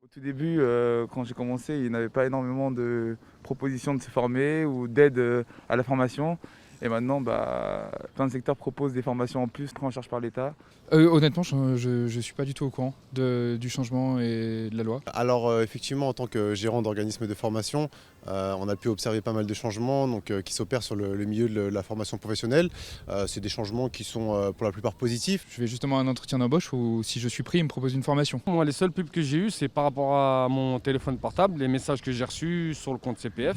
Au tout début, quand j'ai commencé, il n'avait pas énormément de propositions de se former ou d'aide à la formation. Et maintenant, plein de secteurs proposent des formations en plus, pris en charge par l'État. Honnêtement, je suis pas du tout au courant du changement et de la loi. Alors effectivement, en tant que gérant d'organisme de formation, on a pu observer pas mal de changements qui s'opèrent sur le milieu de la formation professionnelle. C'est des changements qui sont pour la plupart positifs. Je vais justement à un entretien d'embauche où si je suis pris, ils me proposent une formation. Moi, les seules pubs que j'ai eues, c'est par rapport à mon téléphone portable, les messages que j'ai reçus sur le compte CPF.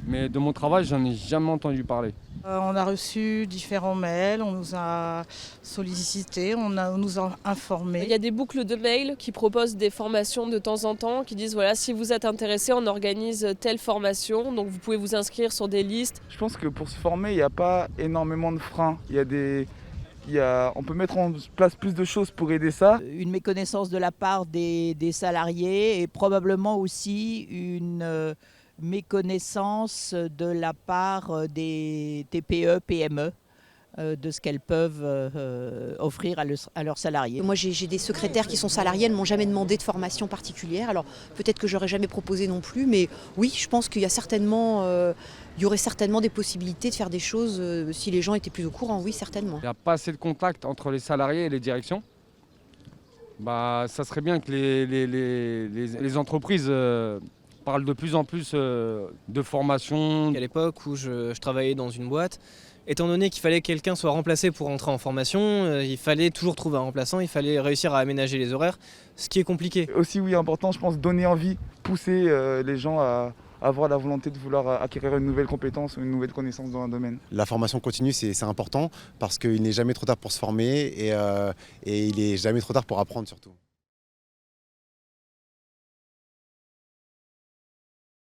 Mais de mon travail, j'en ai jamais entendu parler. On a reçu différents mails, on nous a sollicités, on nous a informés. Il y a des boucles de mails qui proposent des formations de temps en temps, qui disent voilà, si vous êtes intéressé, on organise telle formation, donc vous pouvez vous inscrire sur des listes. Je pense que pour se former, il n'y a pas énormément de freins. On peut mettre en place plus de choses pour aider ça. Une méconnaissance de la part des salariés et probablement aussi une méconnaissance de la part des TPE, PME de ce qu'elles peuvent offrir à leurs salariés. Moi j'ai des secrétaires qui sont salariés, elles ne m'ont jamais demandé de formation particulière, alors peut-être que j'aurais jamais proposé non plus, mais oui, je pense qu'il y aurait certainement des possibilités de faire des choses si les gens étaient plus au courant, oui certainement. Il n'y a pas assez de contact entre les salariés et les directions. Ça serait bien que les entreprises parlent de plus en plus de formation. À l'époque où je travaillais dans une boîte, étant donné qu'il fallait que quelqu'un soit remplacé pour entrer en formation, il fallait toujours trouver un remplaçant, il fallait réussir à aménager les horaires, ce qui est compliqué. Aussi, oui, important, je pense, donner envie, pousser les gens à avoir la volonté de vouloir acquérir une nouvelle compétence ou une nouvelle connaissance dans un domaine. La formation continue, c'est important parce qu'il n'est jamais trop tard pour se former et il n'est jamais trop tard pour apprendre surtout.